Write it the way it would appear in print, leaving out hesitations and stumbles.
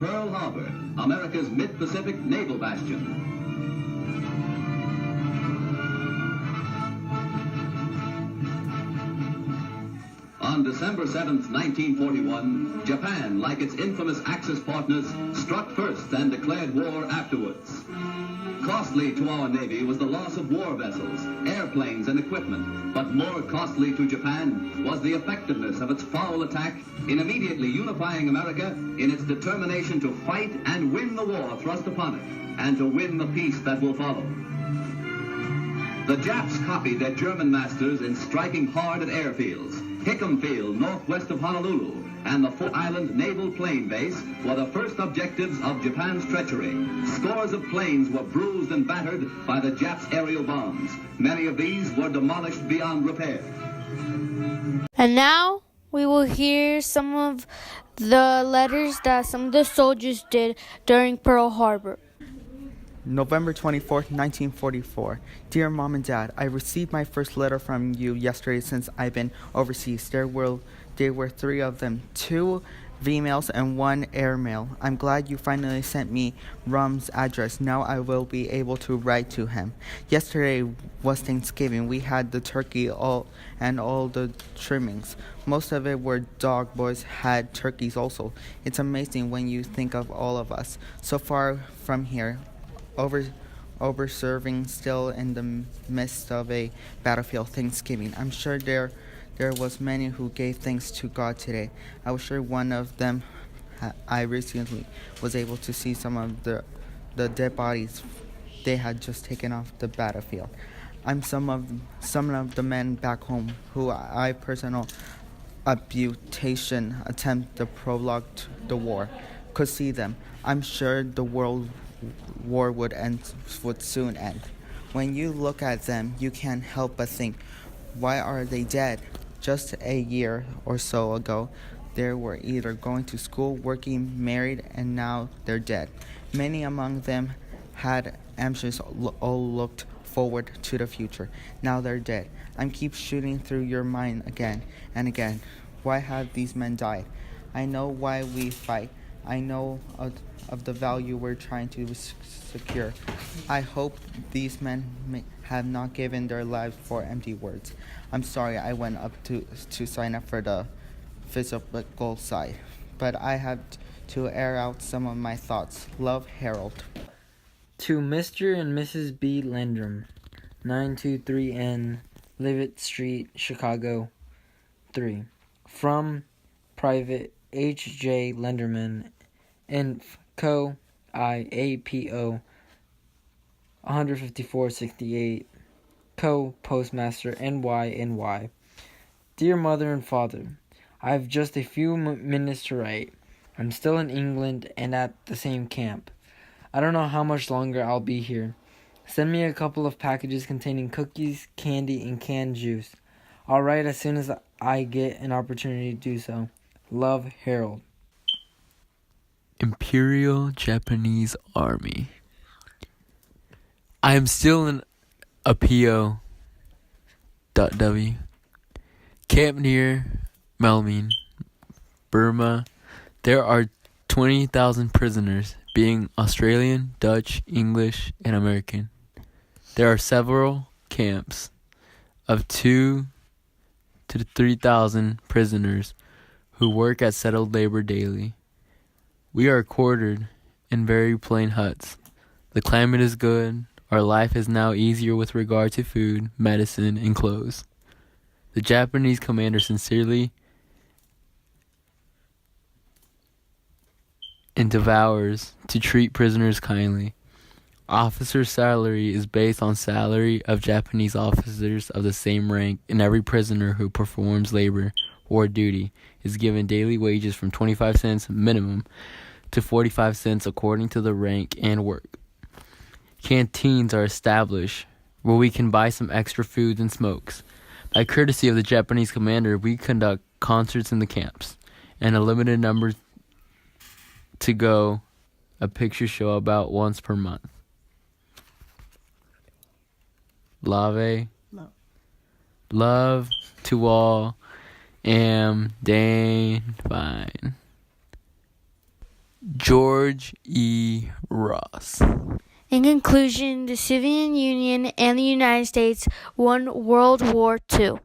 Pearl Harbor, America's mid-Pacific naval bastion. On December 7th, 1941, Japan, like its infamous Axis partners, struck first and declared war afterwards. Costly to our Navy was the loss of war vessels, airplanes, and equipment, but more costly to Japan was the effectiveness of its foul attack in immediately unifying America in its determination to fight and win the war thrust upon it, and to win the peace that will follow. The Japs copied their German masters in striking hard at airfields. Hickam Field, northwest of Honolulu, and the Fort Island Naval Plane Base were the first objectives of Japan's treachery. Scores of planes were bruised and battered by the Japs' aerial bombs. Many of these were demolished beyond repair. And now we will hear some of the letters that some of the soldiers did during Pearl Harbor. November 24th, 1944. Dear Mom and Dad, I received my first letter from you yesterday since I've been overseas. There were 3 of them, 2 V-mails and 1 airmail. I'm glad you finally sent me Rum's address. Now I will be able to write to him. Yesterday was Thanksgiving. We had the turkey and all the trimmings. Most of it were dog boys had turkeys also. It's amazing when you think of all of us so far from here. Over serving still in the midst of a battlefield Thanksgiving. I'm sure there was many who gave thanks to God today. I was sure one of them I recently was able to see some of the dead bodies they had just taken off the battlefield. I'm some of the men back home who I personal amputation attempt to prologue the war could see them. I'm sure the world war would soon end. When you look at them, you can't help but think, why are they dead? Just a year or so ago, they were either going to school, working, married, and now they're dead. Many among them had ambitious all looked forward to the future. Now they're dead. I keep shooting through your mind again and again. Why have these men died? I know why we fight. I know of the value we're trying to secure. I hope these men have not given their lives for empty words. I'm sorry I went up to sign up for the physical side, but I have to air out some of my thoughts. Love, Harold. To Mr. and Mrs. B. Landrum, 923N, Leavitt Street, Chicago, 3. From Private H.J. Lenderman, Inf. Co. IAPO 15468, Co. Postmaster NY. Dear Mother and Father, I have just a few minutes to write. I'm still in England and at the same camp. I don't know how much longer I'll be here. Send me a couple of packages containing cookies, candy, and canned juice. I'll write as soon as I get an opportunity to do so. Love, Harold. Imperial Japanese Army. I am still in a PO.W. Camp near Melmin, Burma. There are 20,000 prisoners, being Australian, Dutch, English, and American. There are several camps of 2,000 to 3,000 prisoners who work at settled labor daily. We are quartered in very plain huts. The climate is good. Our life is now easier with regard to food, medicine, and clothes. The Japanese commander sincerely endeavors to treat prisoners kindly. Officer's salary is based on salary of Japanese officers of the same rank, and every prisoner who performs labor or duty is given daily wages from 25 cents minimum to 45 cents according to the rank and work. Canteens are established where we can buy some extra foods and smokes. By courtesy of the Japanese commander, we conduct concerts in the camps, and a limited number to go a picture show about once per month. Lave. No. Love to all. Am Dane Fine. George E. Ross. In conclusion, the Soviet Union and the United States won World War II.